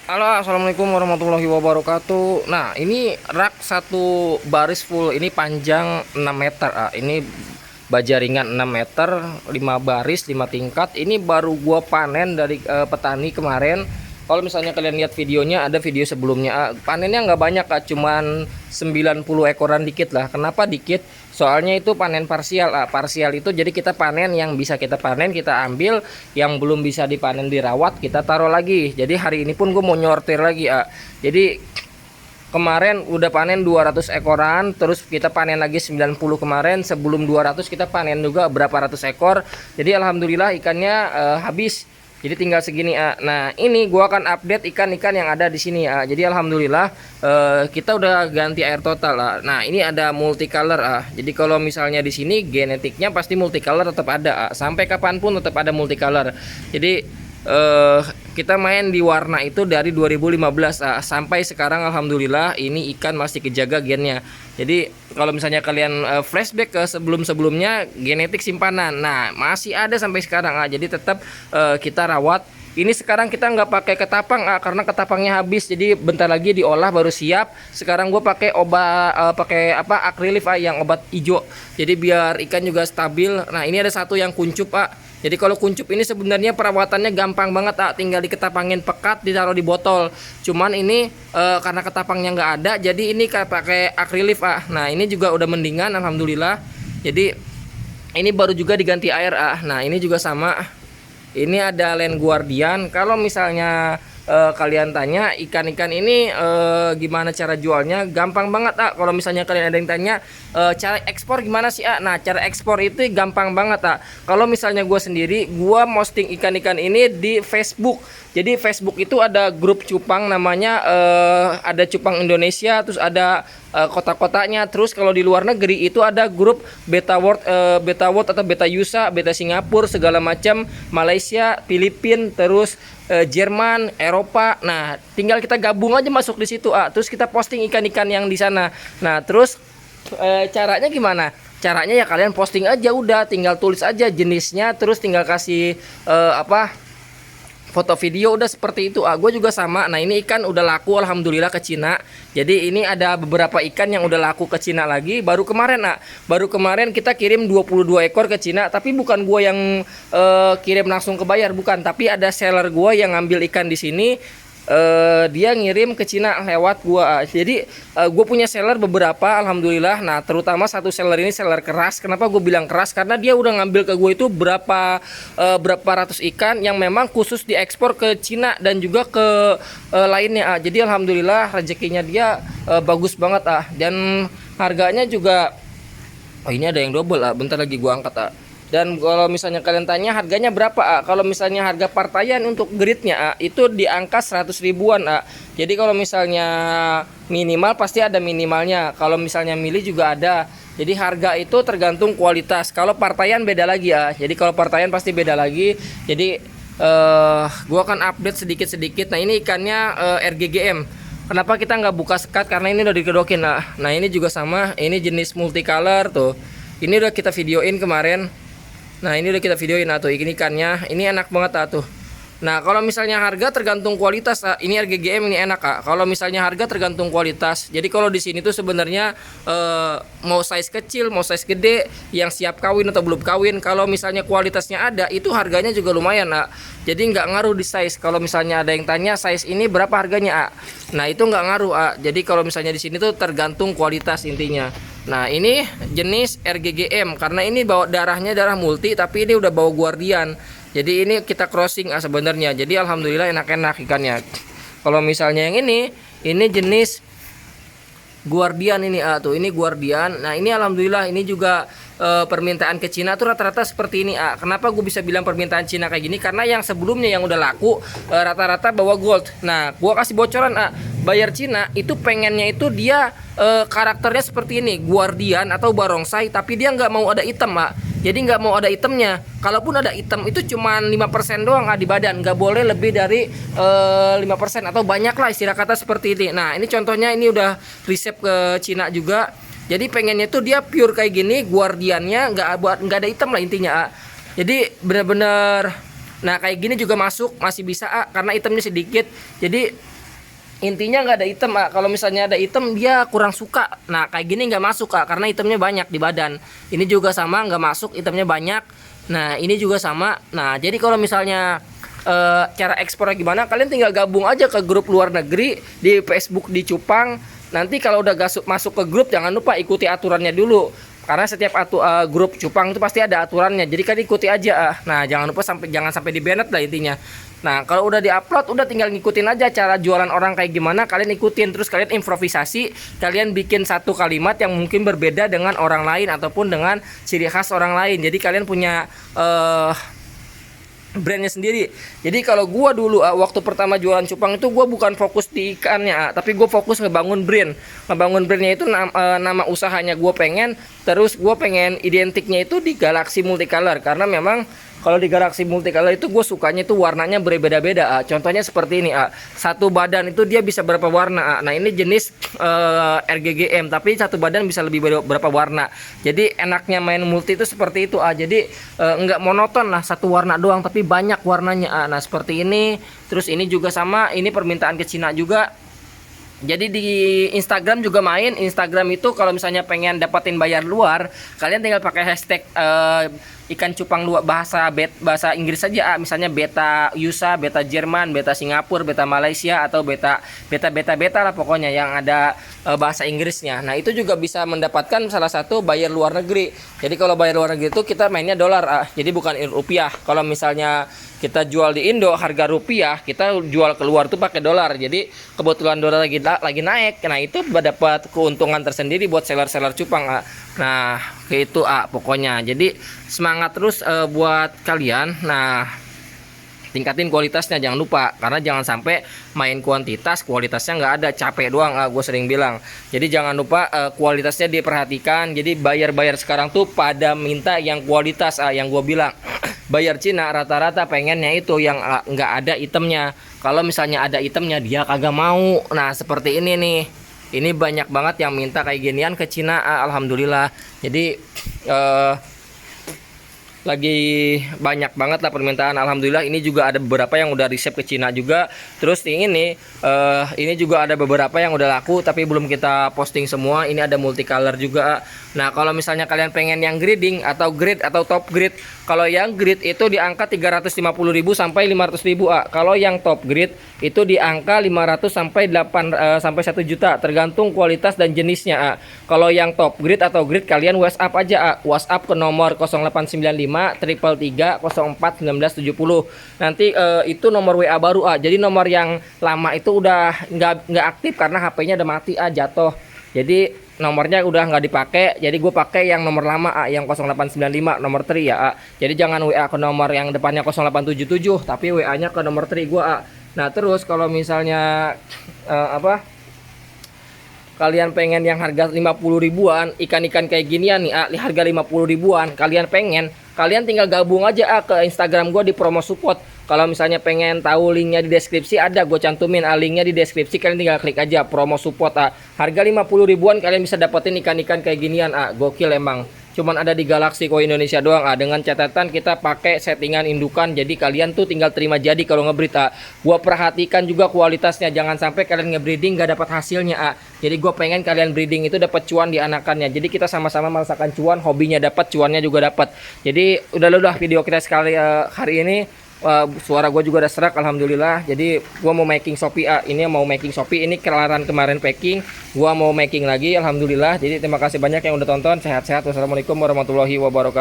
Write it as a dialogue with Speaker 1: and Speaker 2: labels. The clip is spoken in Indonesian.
Speaker 1: Halo, assalamualaikum warahmatullahi wabarakatuh. Nah, ini rak satu baris full, ini panjang 6 meter. Ini baja ringan 6 meter, 5 baris, 5 tingkat. Ini baru gua panen dari petani kemarin. Kalau misalnya kalian lihat videonya, ada video sebelumnya. Panennya nggak banyak, cuman 90 ekoran dikit lah. Kenapa dikit? Soalnya itu panen parsial. Parsial itu jadi kita panen yang bisa kita panen, kita ambil, yang belum bisa dipanen dirawat, kita taruh lagi. Jadi hari ini pun gue mau nyortir lagi. Jadi kemarin udah panen 200 ekoran, terus kita panen lagi 90 kemarin. Sebelum 200 kita panen juga berapa ratus ekor. Jadi alhamdulillah ikannya habis. Jadi tinggal segini. Nah, ini gua akan update ikan-ikan yang ada di sini. Jadi alhamdulillah kita udah ganti air total. Nah, ini ada multicolor. Jadi kalau misalnya di sini genetiknya pasti multicolor tetap ada. Sampai kapanpun tetap ada multicolor. Jadi kita main di warna itu dari 2015 sampai sekarang alhamdulillah ini ikan masih kejaga gennya. Jadi kalau misalnya kalian flashback ke sebelum-sebelumnya genetik simpanan, nah masih ada sampai sekarang. Jadi tetap kita rawat. Ini sekarang kita nggak pakai ketapang karena ketapangnya habis, jadi bentar lagi diolah baru siap. Sekarang gue pakai obat pakai akrilif yang obat hijau, jadi biar ikan juga stabil. Nah, ini ada satu yang kuncup. Jadi kalau kuncup ini sebenarnya perawatannya gampang banget. Tinggal diketapangin pekat, ditaruh di botol. Cuman ini karena ketapangnya nggak ada, jadi ini pakai akrilif. Nah, ini juga udah mendingan alhamdulillah. Jadi ini baru juga diganti air. Nah, ini juga sama. Ini ada Land Guardian. Kalau misalnya kalian tanya ikan-ikan ini gimana cara jualnya, gampang banget. Kalau misalnya kalian ada yang tanya cara ekspor gimana sih. Nah, cara ekspor itu gampang banget. Kalau misalnya gue sendiri, gue posting ikan-ikan ini di Facebook. Jadi Facebook itu ada grup cupang namanya, ada cupang Indonesia, terus ada kota-kotanya. Terus kalau di luar negeri itu ada grup Beta World, Beta World atau Beta USA, Beta Singapura, segala macam, Malaysia, Filipina, terus Jerman, Eropa. Nah, tinggal kita gabung aja masuk di situ. Terus kita posting ikan-ikan yang di sana. Nah, terus caranya gimana? Caranya ya kalian posting aja, udah tinggal tulis aja jenisnya, terus tinggal kasih foto video, udah seperti itu. Gue juga sama. Nah, ini ikan udah laku alhamdulillah ke Cina. Jadi ini ada beberapa ikan yang udah laku ke Cina lagi. Baru kemarin kita kirim 22 ekor ke Cina. Tapi bukan gue yang kirim langsung ke bayar, bukan. Tapi ada seller gue yang ngambil ikan di sini. Dia ngirim ke Cina lewat gua. Jadi gue punya seller beberapa alhamdulillah. Nah, terutama satu seller ini seller keras. Kenapa gue bilang keras? Karena dia udah ngambil ke gue itu berapa ratus ikan yang memang khusus diekspor ke Cina dan juga ke lainnya. Jadi alhamdulillah rezekinya dia bagus banget. Dan harganya juga, oh ini ada yang double. Bentar lagi gua angkat. Dan kalau misalnya kalian tanya harganya berapa, kalau misalnya harga partaian untuk gridnya itu di angka 100 ribuan. Jadi kalau misalnya minimal pasti ada minimalnya, kalau misalnya mili juga ada. Jadi harga itu tergantung kualitas. Kalau partaian beda lagi. Jadi kalau partaian pasti beda lagi. Jadi gua akan update sedikit-sedikit. Nah, ini ikannya RGGM. Kenapa kita nggak buka sekat? Karena ini udah dikedokin. Nah, ini juga sama, ini jenis multicolor tuh. Ini udah kita videoin kemarin. Nah, ini udah kita videoin tuh ikannya. Ini enak banget tuh. Nah, kalau misalnya harga tergantung kualitas. Ini RGGM, ini enak. Kalau misalnya harga tergantung kualitas. Jadi kalau di sini tuh sebenarnya mau size kecil, mau size gede, yang siap kawin atau belum kawin, kalau misalnya kualitasnya ada, itu harganya juga lumayan. Jadi nggak ngaruh di size. Kalau misalnya ada yang tanya size ini berapa harganya, nah itu nggak ngaruh. Jadi kalau misalnya di sini tuh tergantung kualitas intinya. Nah, ini jenis RGGM karena ini bawa darahnya darah multi, tapi ini udah bawa Guardian. Jadi ini kita crossing sebenarnya. Jadi alhamdulillah enak-enak ikannya. Kalau misalnya yang ini jenis Guardian ini tuh, ini Guardian. Nah, ini alhamdulillah ini juga permintaan ke Cina tuh rata-rata seperti ini. Kenapa gue bisa bilang permintaan Cina kayak gini? Karena yang sebelumnya yang udah laku rata-rata bawa gold. Nah, gue kasih bocoran. Bayar Cina itu pengennya itu dia karakternya seperti ini, Guardian atau barongsai, tapi dia nggak mau ada item. Jadi nggak mau ada itemnya. Kalaupun ada item itu cuma 5% doang di badan, nggak boleh lebih dari 5% atau banyak lah istilah kata seperti ini. Nah, ini contohnya, ini udah resep ke Cina juga. Jadi pengennya tuh dia pure kayak gini, Guardiannya nggak ada item lah intinya. Jadi bener-bener, nah kayak gini juga masuk, masih bisa karena itemnya sedikit. Jadi intinya nggak ada item kalau misalnya ada item dia kurang suka. Nah kayak gini nggak masuk karena itemnya banyak di badan. Ini juga sama, nggak masuk, itemnya banyak. Nah ini juga sama. Nah jadi kalau misalnya cara ekspornya gimana, kalian tinggal gabung aja ke grup luar negeri di Facebook di Cupang. Nanti kalau udah masuk ke grup, jangan lupa ikuti aturannya dulu, karena setiap grup Cupang itu pasti ada aturannya. Jadi kalian ikuti aja. Nah jangan lupa jangan sampai di banned lah intinya. Nah kalau udah diupload, udah tinggal ngikutin aja cara jualan orang kayak gimana, kalian ikutin. Terus kalian improvisasi, kalian bikin satu kalimat yang mungkin berbeda dengan orang lain ataupun dengan ciri khas orang lain. Jadi kalian punya brandnya sendiri. Jadi kalau gua dulu waktu pertama jualan cupang itu gua bukan fokus di ikannya, tapi gua fokus ngebangun brand. Ngebangun brandnya itu nama usahanya gua pengen, terus gua pengen identiknya itu di Galaxy Multicolor, karena memang kalau di Galaxy Multicolor itu gue sukanya itu warnanya berbeda-beda. Contohnya seperti ini, satu badan itu dia bisa berapa warna. Nah ini jenis RGGM, tapi satu badan bisa lebih berapa warna. Jadi enaknya main multi itu seperti itu. Jadi nggak monoton lah satu warna doang, tapi banyak warnanya. Nah seperti ini. Terus ini juga sama, ini permintaan ke Cina juga. Jadi di Instagram juga main. Instagram itu kalau misalnya pengen dapatin bayar luar, kalian tinggal pakai hashtag ikan cupang luar bahasa Inggris saja, misalnya beta USA, beta Jerman, beta Singapura, beta Malaysia, atau beta lah pokoknya yang ada bahasa Inggrisnya. Nah itu juga bisa mendapatkan salah satu bayar luar negeri. Jadi kalau bayar luar negeri itu kita mainnya dolar, jadi bukan rupiah. Kalau misalnya kita jual di Indo harga rupiah, kita jual keluar tuh pakai dolar. Jadi kebetulan dolar lagi naik, nah itu dapat keuntungan tersendiri buat seller cupang. Nah itu pokoknya. Jadi semangat terus buat kalian. Nah tingkatin kualitasnya, jangan lupa, karena jangan sampai main kuantitas kualitasnya nggak ada, capek doang. Gue sering bilang, jadi jangan lupa kualitasnya diperhatikan. Jadi bayar sekarang tuh pada minta yang kualitas. Yang gue bilang bayar Cina rata-rata pengennya itu yang nggak ada itemnya. Kalau misalnya ada itemnya dia kagak mau. Nah seperti ini nih, ini banyak banget yang minta kayak ginian ke Cina. Alhamdulillah. Jadi lagi banyak banget lah permintaan. Alhamdulillah. Ini juga ada beberapa yang udah resep ke Cina juga. Terus ini juga ada beberapa yang udah laku tapi belum kita posting semua. Ini ada multicolor juga. Nah kalau misalnya kalian pengen yang grading atau grade atau top grade, kalau yang grade itu di angka 350.000 sampai 500.000. Kalau yang top grade itu di angka 500 sampai 1 juta, tergantung kualitas dan jenisnya. Kalau yang top grade atau grade, kalian WhatsApp aja. WhatsApp ke nomor 0895 333 04 1970. Nanti itu nomor WA baru. Jadi nomor yang lama itu udah nggak aktif karena HP-nya udah mati, jatuh. Jadi nomornya udah nggak dipakai. Jadi gue pakai yang nomor lama, yang 0895 nomor 3 ya. Jadi jangan WA ke nomor yang depannya 0877, tapi WA-nya ke nomor 3 gue. Nah terus kalau misalnya kalian pengen yang harga 50 ribuan, ikan-ikan kayak ginian nih, harga 50 ribuan, kalian tinggal gabung aja ke Instagram gue di promo support. Kalau misalnya pengen tahu linknya di deskripsi, ada gue cantumin linknya di deskripsi. Kalian tinggal klik aja promo support. Harga 50 ribuan kalian bisa dapetin ikan-ikan kayak ginian. Gokil emang. Cuman ada di Galaxy Koi Indonesia doang. Dengan catatan kita pakai settingan indukan. Jadi kalian tuh tinggal terima jadi kalau ngebreed. Gua perhatikan juga kualitasnya. Jangan sampai kalian ngebreeding gak dapat hasilnya. Jadi gue pengen kalian breeding itu dapat cuan di anakannya. Jadi kita sama-sama merasakan cuan, hobinya dapat, cuannya juga dapat. Jadi udah video kita sekali hari ini. Suara gue juga udah serak, alhamdulillah. Jadi gue mau making Shopee. Ini mau making Shopee, ini kelaran kemarin packing, gue mau making lagi, alhamdulillah. Jadi terima kasih banyak yang udah tonton. Sehat-sehat. Wassalamualaikum warahmatullahi wabarakatuh.